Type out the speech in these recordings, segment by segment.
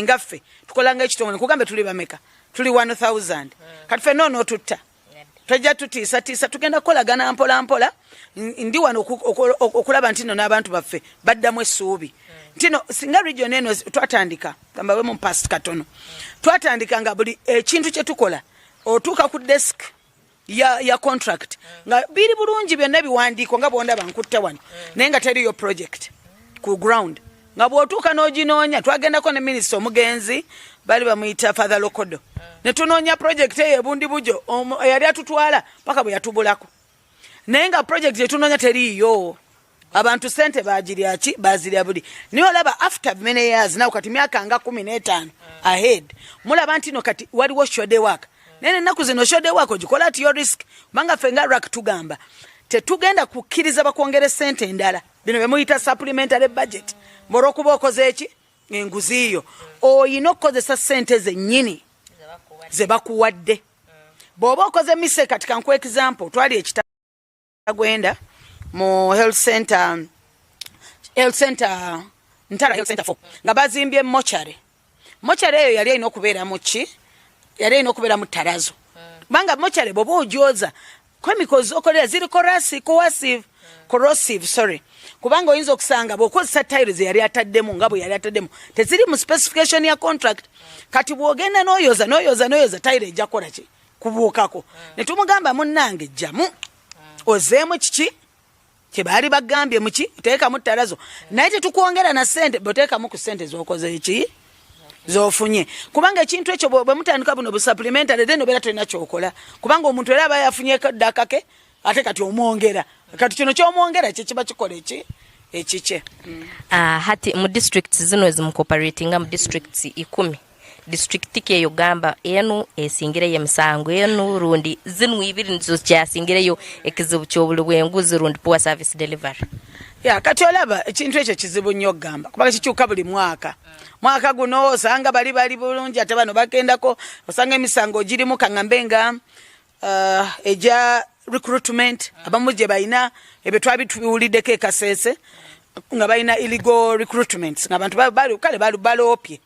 ngaffe tukolanga ekitongole kugambe tuli bameka tuli 1000 kati fe nono tutta tujja tutiisa tugenda kukolagana mpola ndi wano okulaba ntino n'abantu baffe baddamu essuubi ntino singa region eno twatandika tambawe mu past katono twatandika nga buli ekintu kye tukola otuuka ku desk ya contract nga biri bulungi byonna biwandiiko nga bwondaba nkutta wano naye nga teriyo project ku ground nga bw'otuuka n'oginoonya twagendako ne minisita omugenzi bali bamuyita Father Lokodo ne tunoonya project eyo ebundi bujo yali atutwala paka bwe yatubulako naye nga project yetunoonya teriiyo abantu sente bagiryaki bazirya buli niyo olaba after many years nawe kati myaka nga 15 ahead mulaba nti no kati waliwo shode work nene naku zino shode work ogikola ati yo risk manga fenga rak tugamba tetugenda kukkiriza bakwongere sente endala bino bemuyita supplementary budget mborokuba okoze eki enguziyo oyina okukozesa sente zennyini ze bakuwadde bw'oba okoze mise kati kanku example twali ekitagwenda mu health center ntala health center 4 nga bazimbye mochare eyo yali alina okubeera mu ki yali alina okubeera mu ttalazo kubanga mochare bw'oba ojoza chemicals okolera ziri corrosive kubanga oyinza okusanga bw'okozesa tiles yali ataddemu nga bwe yali ataddemu teziri mu specification ya contract kati bw'ogenda n'oyoza tile ejja kukola ki kubuukako ne tumugamba munnange jjamu ozeemu kiki kyebaali bagambye muki teekamu ttalazo naye tetukwongera na sente boteekamu ku sente z'okoze eki zofunye kubanga ekintu ekyo bwe mutandika buno bu supplementary then obeera tolina kyokola kubanga omuntu era aba yafunyeko ddaka ke ate kati omwongera kati kino kyomwongera kyekiba kikola ekikye hati mu districts zino ezimu cooperatinga mu districts 10 district ke yogamba enu esingire y'emisango enu rundi zinu ibiri nizo kyasingireyo ekizibu ky'obulubwenguzi rundi poor service delivery kati olaba ekintu ekyo kizibu nnyo okugamba kubanga kikyuka buli mwaka guno osanga bali bulungi ate bano bagendako osanga emisango girimu kaŋŋambe nga eja recruitment abamu gye balina ebyo twabituwuliddeko ekaseese nga balina illegal recruitments ng'abantu kale baloopye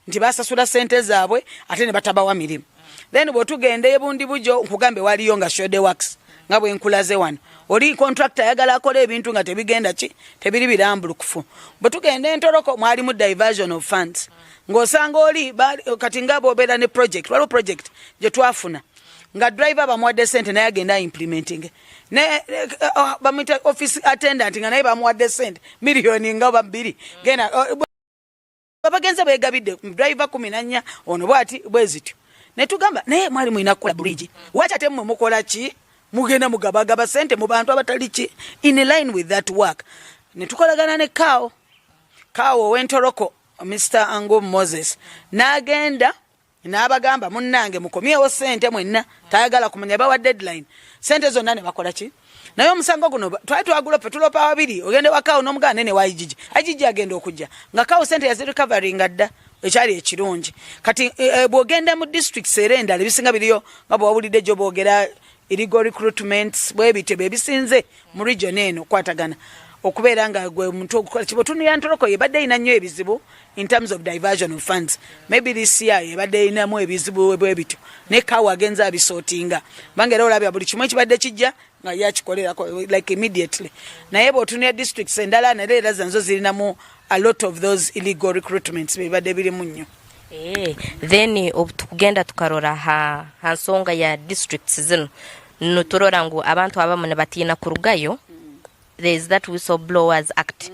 nti basasula sente zaabwe ate ne batabawa mirimu then bw'otugenda ebundi bujo nkugambe waliyo nga shode works nga bwe nkulaze wano oli contractor ayagala akola ebintu nga tebigenda tebiri birambulukufu bw'etugenda entoroko mwalimu diversion of funds ng'osanga oli kati nga bw'obeera ne project waliwo project gye twafuna nga driver bamuwadde sente naye agenda implementing ne bamuyita office attendant nga naye bamuwadde sente miliyoni nga 2 genda babagenze begabidde driver 14 ono bwati bwezityo ne tugamba naye mwali muina kukola bridge wacha temu mukola ki mugenda mugabagaba sente mu bantu abatali ki in line with that work ne tukolagana ne kawo wentoroko Mr. Ango Moses nagenda n'abagamba munnange mukomyewo sente mwenna tayagala kumanya bawa deadline sente zonna ne bakola ki naye omusango guno twali twagula petulopa wabiri ogende wakawo n'omuganda ne waijiji ajiji agenda okujja nga kawo sente yazirikavaringa dda ekyali ekirungi kati bw'ogenda mu districts era endala ebisinga biriyo nga bwewawulidde gyo boogera illegal recruitments bwebityo bebisinze mu region eno okwatagana okubeera nga gwe omuntu okukola kibotunu ya ntoroko yebadde eyina nnyo ebizibu in terms of diversion of funds maybe this year yebadde eyinamu ebizibu bwebityo ne kawo agenza abisootinga banga era olabya buli kimu ekibadde kijja nga yakikolerako like immediately naye bw'otunira districts endala nale era zanzo zirinamu a lot of those illegal recruitments bibadde birimu nnyo then tukugenda tukarora ha nsonga ya districts zino nuturora ngu abantu abamu ne batiina kurugayo there is that whistleblowers act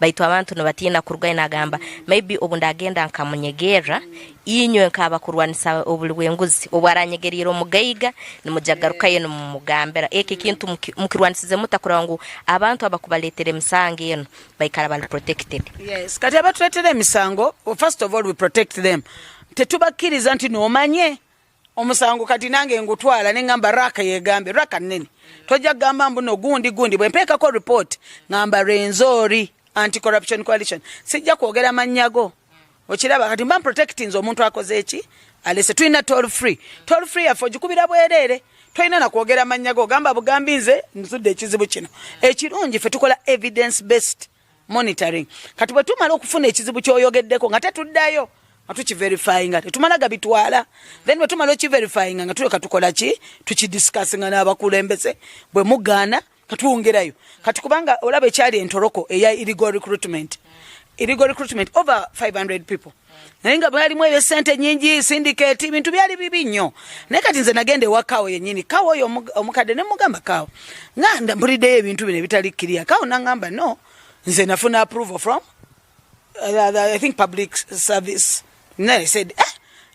baitu abantu no batina kurugayo nagamba maybe obunda agenda nkamunyegera inyo nkaba kurwanisa obulwenguzi obwaranyegeriro mugaiga nimujagarukaye no mugambera eke kintu mukirwanisize mutakura ngo abantu abakubaletere misango eno baikara bali protected yes kati abatuletere misango first of all we protect them tetubakiriza nti no manye omusango kati nange ngutwala nengamba raka yegambe raka nene toja gamba mbuno gundi bwe mpeka ko report ngamba Renzori anti corruption coalition sijja kwogera manyago okiraba kati mba protecting zo omuntu akoze eki alese tuina toll free afo jukubira bwerere toina na kwogera manyago gamba bugambi nze nsudde ekizibu kino ekirungi fe tukola evidence based monitoring kati bwe tumala okufuna ekizibu kyoyogeddeko nga tetuddayo atukiverifying tetumala gabitwala then bwe tumala okiverifying nga tuleka tukola ki tukidiscussinga n'abakulembeze bwe mugaana katuwongerayo kati kubanga olaba ekyali entoloko eya illegal recruitment over 500 people naye nga bwalimu ebyo sente nyingi syndicate bintu byali bibi nnyo naye kati nze nagenda ewakawo yennyini kawo oyo omukadde ne mugamba kawo nganda mpuliddeyo ebintu bino ebitali kkiriya kawo nangamba no nze nafuna approval from I think public service. No, I said,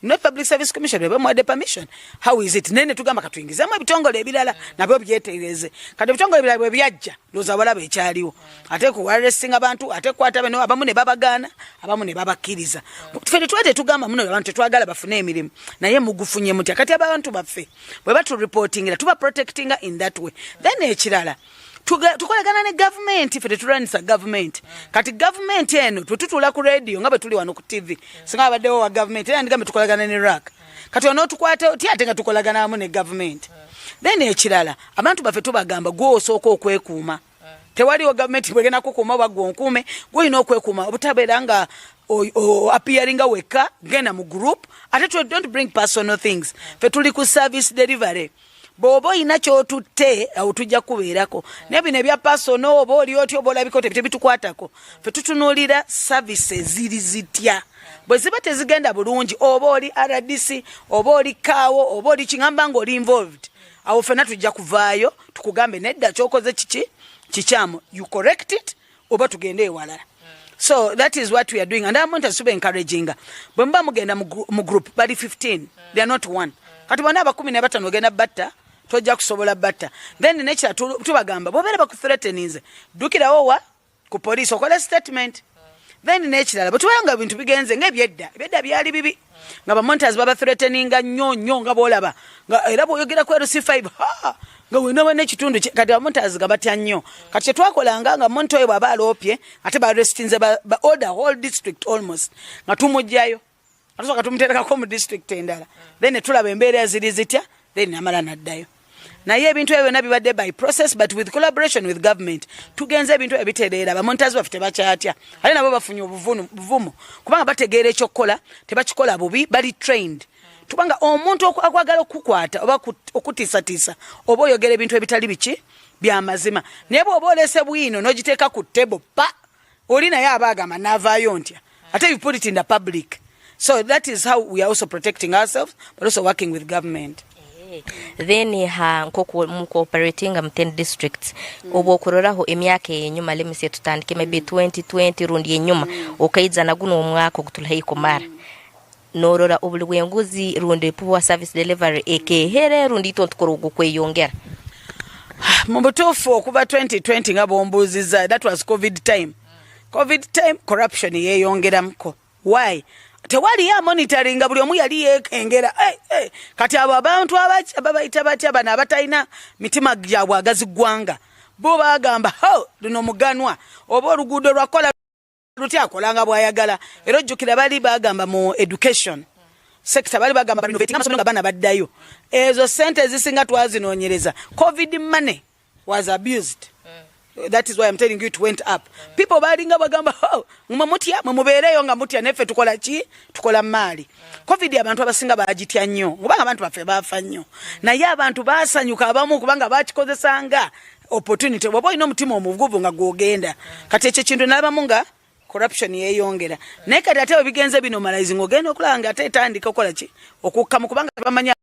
no public service commission, we have permission. How is it? Nene tugamba katuingizemu ebitongole ebirala nabyo byetegereze. Kati ebitongole ebirala bwe byajja loza balaba ekyaliwo. Ate ku arresting abantu, ate kwata bano abamu ne babagaana, abamu ne babakiriza. Ffe twete tugamba muno abantu twagala bafune emirimu. Naye mugufunye mutya kati abantu baffe. Bwe batu reporting tuba protecting in that way. Then ekirala tukolagana ne government ife tetulanisa government kati government eno tututula ku radio nga bwe tuli wano ku TV singa abaddewo wa government era ndigambe tukolagana ne RAC kati ono tukwate tyate nga tukolagana amu ne government then ekirala abantu baffe tubagamba gwe osooka okwekuuma tewaliwo government bwegenda kukuuma bagwe onkuume gwolina okwekuuma obutabeera nga appearinga weka genda mu group ate don't bring personal things fe tuli ku service delivery bobo ina kyotutte awo tujja kubeerako nebino ebya personal oba oli otyo oba olabika tebitukwatako fe tutunuulira services ziri zitya bwe ziba tezigenda bulungi oba oli RDC oba oli kaawo oba oli kingamba ng'oli involved awo fena tujja kuvaayo tukugambe nedda kyokoze kikyamu you correct it oba tugende ewalala. So that is what we are doing and I want us to be encouraging bwe mba mugenda mu group bali 15 they are not one kati bonna aba 15 ogenda batta tojja kusobola batta then nekira tubagamba bobeera bakuthreatenize dukirawo wa ku police okola statement then nekirala bwetuwanga bintu bigenze ng'ebyedda byali bibi nga bamontas baba threateninga nnyo nga boolaba nga era bw'oyogera ku RC5 nga wenawe n'ekitundu kati bamontas nga batya nnyo kati kyetwakolanga nga monto oyo bw'aba aloopye ate barestinze ba order whole district almost nga tumugjayo atusoka tumuterekako mu district endala then tulaba embeera ziri zitya then amala naddayo naye ebintu ebyo byonna bibadde by process but with collaboration with government tugenze ebintu ebitereera bamontazi baffe tebakyatya ate nabo bafunye obuvumu kubanga bategeera ekyokukola tebakikola bubi bali trained tubanga omuntu akwagala okukwata oba okutiisatiisa oba oyogera ebintu ebitali biki byamazima naye bw'oba olese bwino n'ogiteeka ku table pa oli naye abaagamba n'avaayo ntya ate you put it in the public. So that is how we are also protecting ourselves but also working with government. Then nkoko mu cooperating am 10 districts obo okuroraho emyaka enyuma lemise tutandike maybe 2020 rundi enyuma okaiza na guno omwaka okutulaho mara norora obuli bwenguzi rundi poor service delivery ekehere rundi tontukoro okweyongera mu butuufu okuba 2020 nga bombuuziza that was covid time corruption yeyongeramuko why tewali ya monitoring buli omu yali yekengera kati abo abantu ababayita batya bana abatalina mitima gyabwe agazigwanga bo bagamba luno muganwa oba oluguudo lwakola lutyakolanga bwayagala era ojjukira bali bagamba mu education sector bali bagamba renovating amasomero nga bana baddayo ezo sente ezisinga twazinoonyereza covid money was abused. That is why I'm telling you it went up. People balinga bagamba mumutya mubeereyo nga mutya nefe tukola ki tukola mali. Covid abantu abasinga bagitya nnyo kubanga abantu baffe bafa nnyo naye abantu basanyuka abamu kubanga bakikozesanga opportunity bw'oba olina omutima omuvuguvu nga gwogenda kati ekyo kintu n'abamu nga corruption yeyongera naye kati ate bigenze bino malaizing ogenda okulaba nga ate etandika okukola ki okukkamu kubanga bamanya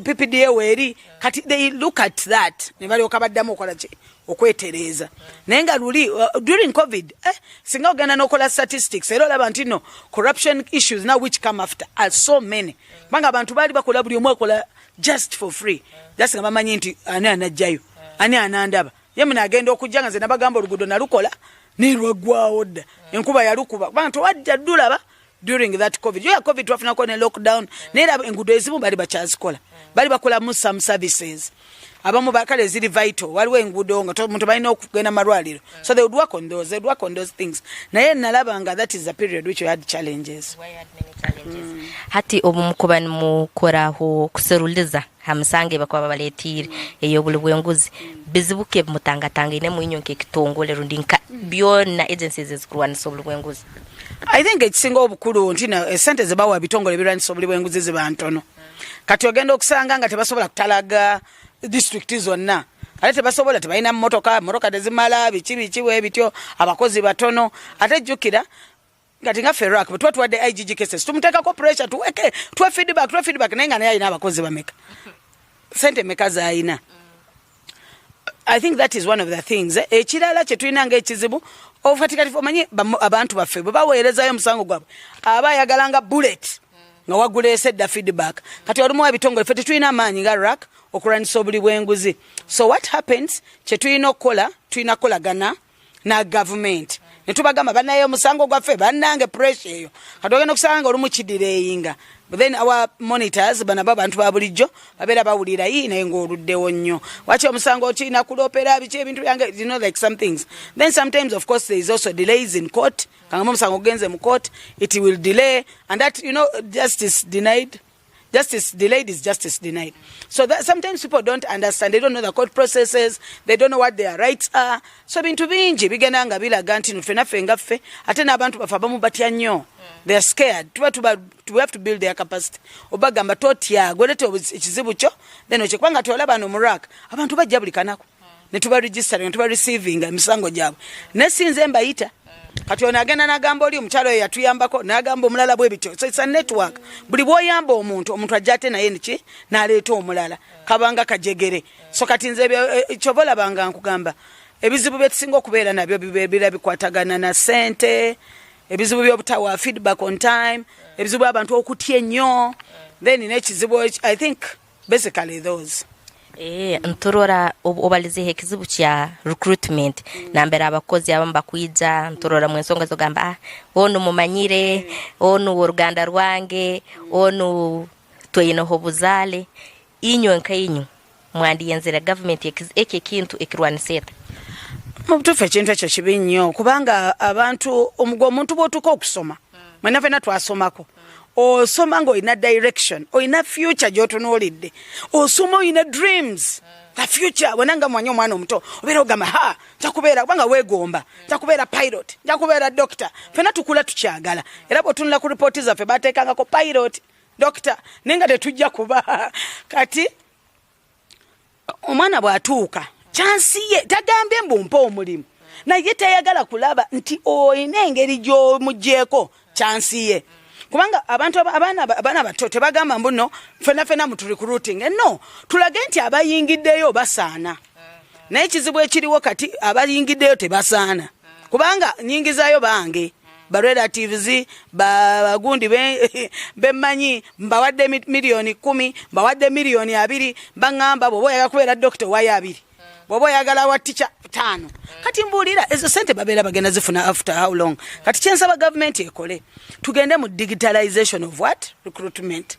PPDA weri kati they look at that ne bali okabaddamu okola ki okwetereza naye nga luli during covid singa ogenda n'okola statistics era olaba nti no corruption issues now which come after are so many banga abantu bali bakola buli omu akola just for free just nga bamanyi nti ani anajjayo ani anandaba ye muna agenda okujja nga nze nabagamba oluguudo nalukola nirwagwawo dda enkuba yalukuba kubanga towadda ddulaba during that covid yo covid twafuna ko ne lockdown nera engudo ezimu bali bakyazikola bali bakola mu some services abamu bakale ziri vital waliwo enguudo nga omuntu balina okugenda malwaliro so they would work on those things naye nalabanga that is the period which we had challenges. Hati obumukuba nimukoraho kuseruliza hamusange bakwaba baletire eyobuli bwenguzi bizibuke mutangatanga ine muinyonke kitongole rundinka byona agencies ezikurwanisa obuli bwenguzi. I think ekisinga obukulu ntina esente zebawa bitongole birwanisa obuli bwenguzi zibantono kati ogenda okusanga nga tebasobola kutalaga district zonna ate tebasobola tebalina motoka tezimala biki webityo abakozi batono ate jukira kati nga Ferrak but what were the IGG cases tumtekako pressure tuwe feedback nenga naye ayina abakozi bameka sente meka zaayina. I think that is one of the things ekirala kye tulina ng'ekizibu obufatikati omanyi abantu baffe bwe baweerezayo omusango gwabwe aba yagalanga bullet nga wagulese dda feedback kati olumu ebitongole ffe tetulina amaanyi nga RAC okulwanisa obuli bwenguzi. So what happens kye tulina okukola tulina kukolagana na government ne tubagamba banaye omusango gwaffe bannange pressure eyo kati ogenda okusanga olumu kidireyinga but then our monitors banaba bantu ba bulijjo babeera bawulira naye ng'oluddewo nnyo waki omusango okirina kulopera biki ebintu byange like some things then sometimes of course there is also delays in court kangama omusango ogenze mu court it will delay and that justice delayed is justice denied. So that sometimes people don't understand, they don't know the court processes, they don't know what their rights are. So bintu bingi bigenda nga bilaga nti nfenaffe ngaffe ate n'abantu baffe abamu batya nnyo they are scared we have to build their capacity obagamba totya gwelete ekizibu kyo then okikubanga tolaba no murak abantu bajja buli kanako ne tuba register ne tuba receiving emisango gyabwe nesinze mbayita kati ono agenda n'agamba oli omukyalo oyo yatuyambako n'agamba omulala bwe bityo so it's a network buli bw'oyamba omuntu ajja ate naye niki n'aleeta omulala kabanga kajegere so kati nze kyova olabanga nkugamba ebizibu bye tusinga okubeera nabyo bibeera bikwatagana na sente ebizibu by'obutawa feedback on time ebizibu abantu okutya ennyo then n'ekizibu I think basically those. Nturora obalize ekizibu kya recruitment nambera abakozi abamu bakwiza nturora mu ensonga zo gamba ono mumanyire ono uruganda rwange ono toyinoho buzale inyo nkayinyo mwandi yenzera government eke kintu ekirwaniseta mubutufu ekintu ekyo kibi nnyo kubanga abantu omuntu bw'otuuka okusoma mwena ffenna twasomako osoma ng'olina direction olina future gy'otunuulidde osoma olina dreams the future wenanga mwanya omwana omuto obeera ogamba nja kubeera kubanga weegomba nja kubeera pilot nja kubeera doctor ffenna tukula tukyagala era bw'otunula ku ripooti zaffe bateekangako pilot doctor naye nga tetujja kuba kati omwana bw'atuuka chansi ye tagambye mbumpa omulimu naye tayagala kulaba nti olina engeri gy'omuggyeko chansi ye kubanga abantu abaana bato tebagamba mbuno fena mu recruiting no tulage nti abayingiddeyo basaana naye ekizibu ekiriwo kati abayingiddeyo tebasaana kubanga nyingizayo bange ba relatives bagundi bemmanyi mbawadde miliyoni 10 mbawadde miliyoni 2 bangamba bwoba oyagala kubeera doctor wayo 2 bwoba oyagala wa teacher 5 kati mbuulira ezo sente babeera bagenda zifuna after how long kati kyensaba government ekole tugende mu digitalization of what recruitment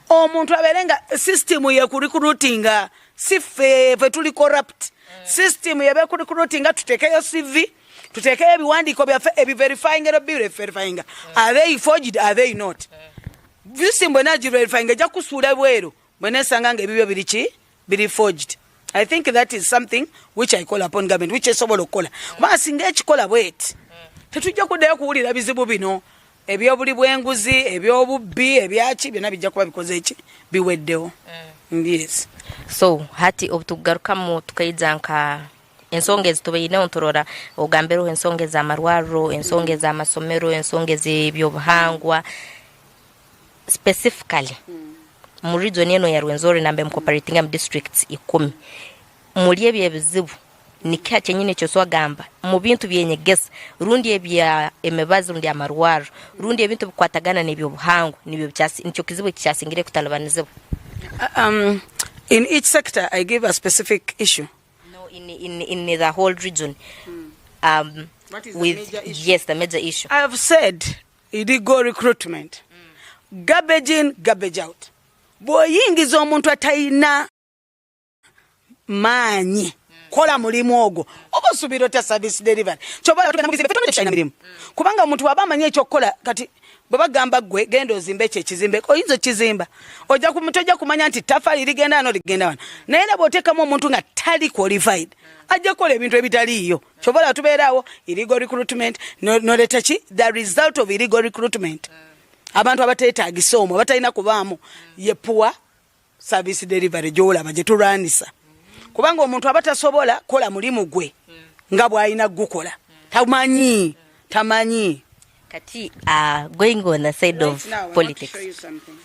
omuntu abeere nga system ye ku recruitinga si ffe tuli corrupt system ye be ku recruitinga tutekeyo CV tutekeyo ebiwandiiko byaffe ebiverifying era verifying are they forged are they not system bwena verifying ejja kusuula bweru bwena esanga nga ebibyo biri forged. I think that is something which I call upon government which esobola okukola kubanga singa ekikola bweti tetujja kuddayo kuwulira bizibu bino ebyobuli bwenguzi ebyobubbi ebyaki byonna bijja kuba bikoze eki biweddewo. Yes. So hati obutugarukamu tukaiza nka ensonga ezitubeine ontorora ogambero ensonga ez'amarwariro ensonga ez'amasomero ensonga ez'ebyobuhangwa specifically mu region eno ya Rwenzori nambe mcooperating am districts 10 muri ebye bizibu nikya cyenyine cyo swagamba mu bintu byenyegesa rundi ebya emebazi rundi amarwaro rundi ebintu bikwatagana nebyo buhango nibyo cyasi nicyo kizibu cyasingire kutalabanizibu. In each sector I give a specific issue. No, in the whole region. What is with the major issue? Yes, the major issue. I have said illegal recruitment. Garbage in, garbage out. Boyingiza omuntu atayina maanyi kola mulimu ogwo oba osubira otya service delivery kyobala tugenda mirimu kubanga omuntu waba amanyi ekyokukola kati bwe bagamba gwe genda ozimba ekyo ekizimbe oyinza okizimba tojja kumanya nti tafali ligenda wano ligenda wano naye ne bw'oteekamu omuntu nga tali qualified ajja kukola ebintu ebitaliiyo kyobala tubeeraawo illegal recruitment noleta ki the result of illegal recruitment abantu abateetaagisa omwo abatalina kubaamu ye poor service delivery gy'olaba gye tulwanisa kubanga omuntu abatasobola kola mulimu gwe nga bw'alina gukola tamanyi kati going on the side of now, politics. I want to show you something.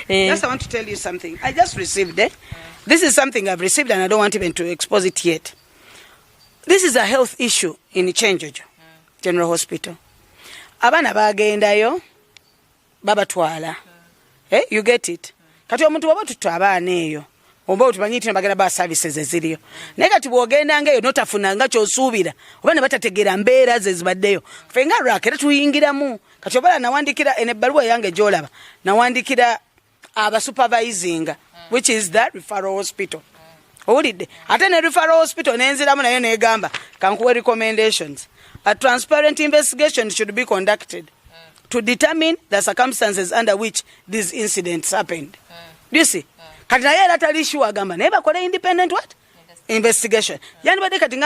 Yes, I want to tell you something. I just received it. This is something I've received and I don't want even to expose it yet. This is a health issue in Chenjojo General Hospital. Abana bagendayo babatwala. You get it? Kati omuntu waba tutwa abaana eyo. Oba otumanyi nti bagenda ba services eziriyo. Naye kati bw'ogenda ngaeyo notafunanga ky'osuubira. Oba ne batategeera mbeera ze zibaddeyo. Ffe nga RAC era tuyingiramu. Kati obala nawandikira ebbaluwa yange gy'olaba. Nawandikira abasupervising, which is the referral hospital. Owulidde? Ate ne referral hospital nenziramu nayo negamba kankuwe recommendations. A transparent investigation should be conducted to determine the circumstances under which these incidents happened. Do you see? Kati naye era tali issue agamba naye bakole independent what? Investigation. Yani badde kati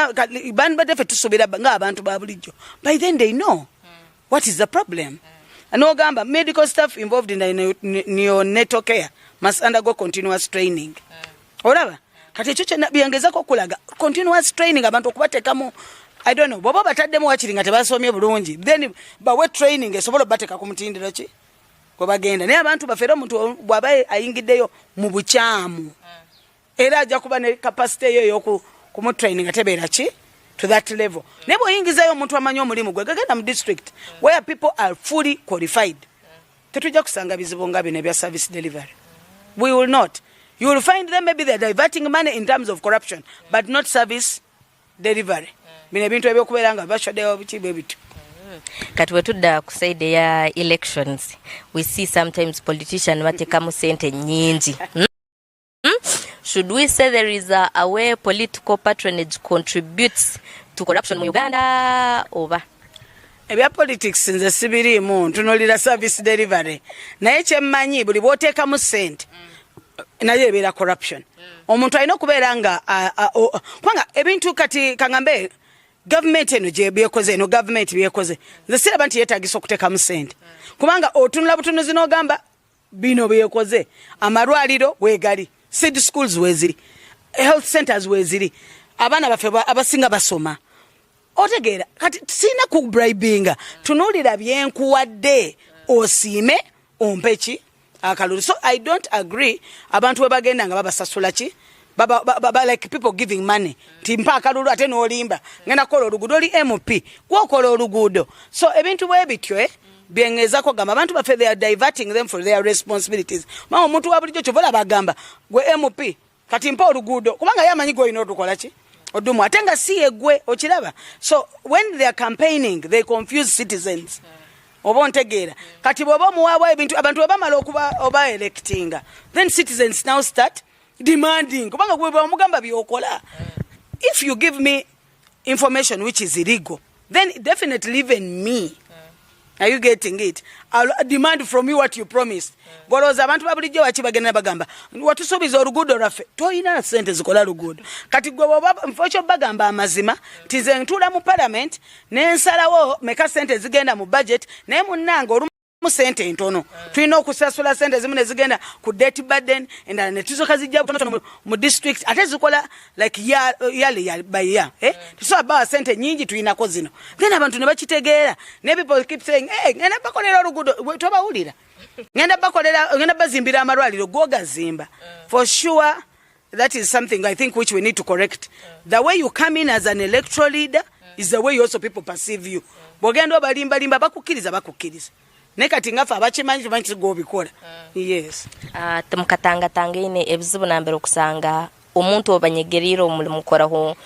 badde ffe tusuubira nga abantu ba bulijjo. By then they know what is the problem. N'ogamba medical staff involved in the neonatal care must undergo continuous training. Olaba? Kati ekyo kyonna byongezako okulaga continuous training abantu okubateekamu I don't know bw'oba bataddemu wakiri nga tebasomye bulungi then bawe training esobola obateeka ku mutindiro ki kwe bagenda naye abantu bafeera omuntu bw'aba ayingiddeyo mu bukyamu era ajja kuba ne capacity eyo ey'okumutraining atebeera ki to that level naye bw'oyingizayo omuntu amanyi omulimu gwe gagenda mu district where people are fully qualified tetujja kusanga bizibu nga bino ebya service delivery. We will not. You will find them maybe they're diverting money in terms of corruption, but not service delivery. Bino ebintu ebyokubeera nga bashoddeyo bikibe bitu. Kati wetudda ku side ya elections, we see sometimes politicians batekamu sente nyingi. Should we say there is a way political patronage contributes to corruption mu Uganda oba? Ebya politics nze sibiriimu ntunulira service delivery. Naye kyemmanyi buli bw'oteekamu sente naye ebeera corruption. Omuntu alina okubeera nga kubanga ebintu kati kangambe government eno gye byekoze eno government byekoze nze siraba nti yeetagisa okuteekamu sente kubanga otunula butunuzi n'ogamba bino byekoze amalwaliro weegali seed schools weeziri health centers weeziri abaana baffe abasinga basoma otegeera kati sina ku bribinga tunuulira byenkuwadde osiime ompeki akalulu. So I don't agree abantu we bagenda nga babasasula ki baba like people giving money timpa akalulu ate n'olimba ngenda kola oluguudo oli MP gwokola oluguudo. So ebintu bwe bityo byengezako gamba abantu baffe they are diverting them for their responsibilities. Mama omuntu wa bulijjo kyovola bagamba gwe MP kati mpa oluguudo kubanga yamanyi gwe olina otukola ki odumu ate nga si egwe okiraba. So when they are campaigning they confuse citizens. Oba ntegeera kati bw'oba muwaabwa ebintu abantu bamala okuba oba electinga then citizens now start demanding kubanga gwe bamugamba byokola. If you give me information which is illegal then definitely even me are you getting it? I'll demand from you what you promised. Goloza abantu babulijjo bakibagenda bagamba watusuubiza oluguudo lwaffe toyina sente zikola luguudo kati gwe bw'oba mfokyo bagamba amazima tize ntula mu parliament n'ensalawo meka sente zigenda mu budget naye munnanga olumu sente ntono tulina okusasula sente zimu ne zigenda ku debt burden endala ne tuzoka zijja butono mu district ate zikola like yearly by year tusoba sente nyingi tulinako zino then abantu ne bakitegeera ne people keep saying ngenda bakolera oluguudo tobawulira ngenda bazimbira amalwaliro gogazimba. For sure that is something I think which we need to correct. The way you come in as an electoral leader is the way also people perceive you. Bogenda obalimba bakukkiriza nekati ngafa abakimanyi tumanyi gobikola. Yes. Tumukatangatanga ine ebizibu nambere okusanga omuntu obanyegerira omulimu koraho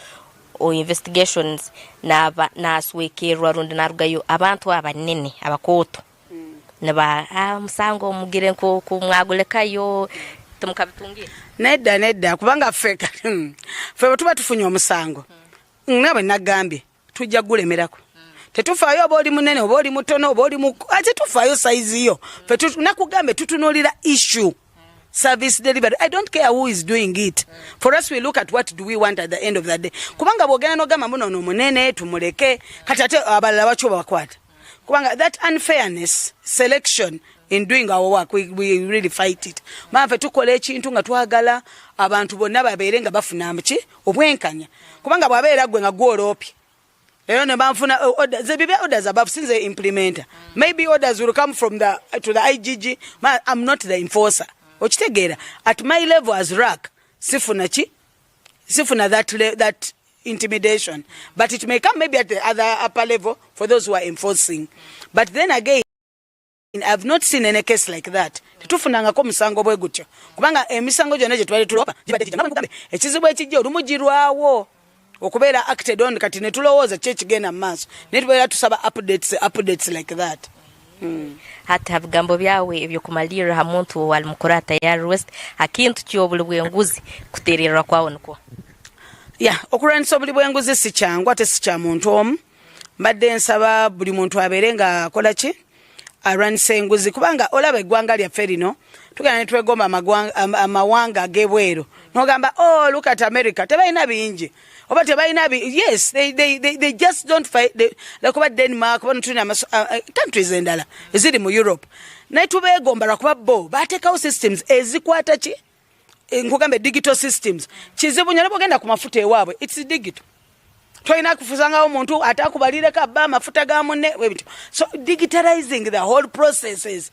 o investigations naswekerwa rundi narugayo abantu abanene abakooto neba musango mugire ko kumwagulekayo tumukabitungira nedda kubanga feka fe tuba tufunye omusango nabe nagambye tujja gulemerako tetufaayo oba oli munene oba oli mutono oba oli ate tufaayo size yo fe nakugambe tutunulira issue service delivery. I don't care who is doing it. For us, we look at what do we want at the end of the day. Kubanga bogena no gama muno no munene tumuleke katate abalala bacho bakwata. Kubanga that unfairness selection in doing our work, we really fight it. Mafe tukole ekintu nga twagala abantu bonna babeerenga bafuna amchi obwenkanya. Kubanga bwabeera gwe nga gwolopye. Lero ne banfuna the bibe orders above since they implementer. Maybe orders will come from the to the IGG. I'm not the enforcer. Ochitegeera at my level as RAC sifuna that intimidation, but it may come maybe at the other upper level for those who are enforcing. But then again, I've not seen any case like that. Tufunanga ko musango bwe gutyo kubanga emisango jona je twali tulopa jibadde kijanga mugambe ekizibu ekijja olumujirwawo okubeera acted on kati ne tulowooza kyekigenda maaso ne tubeera tusaba updates like that. Hata bigambo byawe ebyo kumalira ha muntu wali mukurata ya West hakintu kyobuli bwenguzi kuterera kwawo nko okuranisa obuli bwenguzi si kyangu ate si kya muntu omu mbadde nsaba buli muntu abeerenga akola ki aranisa enguzi kubanga olaba eggwanga lyaffe lino tugenda ne twegomba amawanga ag'ebweru nogamba look at America tebalina bingi oba tebalina yes they just don't fight like about Denmark oba tuna countries endala eziri mu Europe naye tubeegomba lwakuba bo bateekawo systems ezikwata ki nkugambe digital systems kizibu nnyo bogenda ku mafuta ewaabwe it's digital toyina kufuzangawo omuntu atakubalireko abba amafuta ga munne webityo so digitalizing the whole processes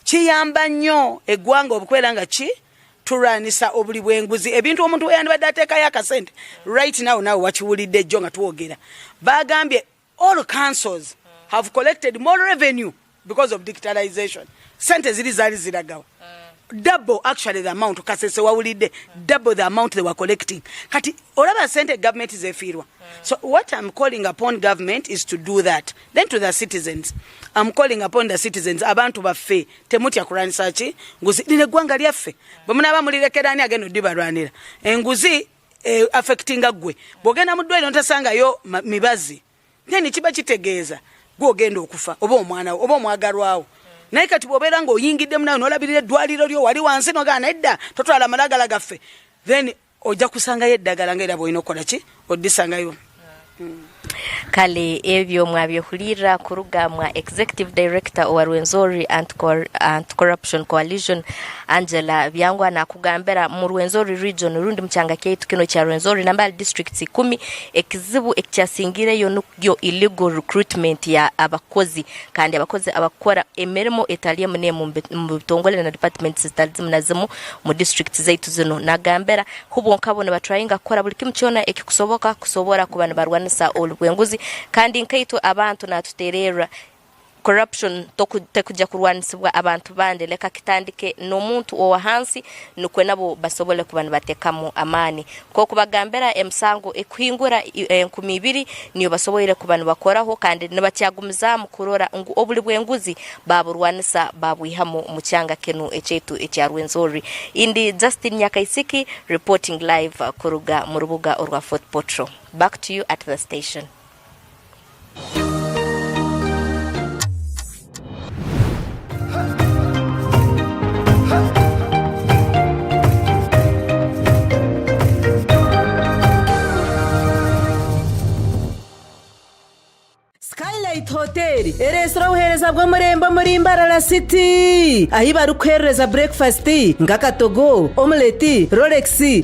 kiyamba nnyo eggwanga obukwera nga ki turanisa obuli bwenguzi ebintu omuntu yandibadde ateekayo akasente right now wakiwulidde jjo nga tuwogera bagambye all councils have collected more revenue because of digitalization sente zaali ziragawa double actually the amount kasese wawulidde double the amount they were collecting kati olaba sente government zefiirwa so what I'm calling upon government is to do that. Then to the citizens, I'm calling upon the citizens abantu baffe temutya kuranisa ki nguzi lino eggwanga lyaffe bwe munaba mulirekerani agenda odibalwanira enguzi affecting gwe bwogenda mu ddwaliro ntasangayo mibazi then kiba kitegeeza gwe ogenda okufa oba omwana oba omwagalwawo naye kati bw'obeera ng'oyingidde munawe n'olabirira eddwaliro lyo wali wansi nogaana edda totwala amalagala gaffe then ojja kusangayo eddagala ng'era bw'olina okukola ki oddisangayo. Kale ebyo mwabyehulira kuruga mwa Executive Director wa Rwenzori Anti-Corruption Coalition Angela Byangwa na kugambera mu Rwenzori region rundi mchanga kyetu kino kya Rwenzori nambali districts 10 ekizibu ekyasingireyo yo illegal recruitment ya abakozi kandi abakozi abakora emirimo etaliye mune mu bitongole na departments zitalizimu mu districts zaitu zino nagambera hubonka bone batrayinga kora buli kimchona ekikusoboka kusobora kubana barwanisa olubwenguzi kandi nkaitu abantu natuterera corruption tekujja kurwanisibwa abantu bande leka kitandike n'omuntu owahansi nukwe nabo basobole kubana batekamu amani ko kubagambera emsango ekuhingura 12 niyo basoboyire kubana bakoraho kandi nebatyagumiza mu kurora ngu obuli bwenguzi baburwanisa babwihamo mu cyanga kenu echetu ekya Rwenzori indi Justin Nyakaisiki reporting live kuruga mu rubuga orwa Fort Potro. Back to you at the station. Skylight Hotel eresra uhereza bwo murembo muri Mbarara City ahiba rukwereza breakfast ngakatogo omelette Rolex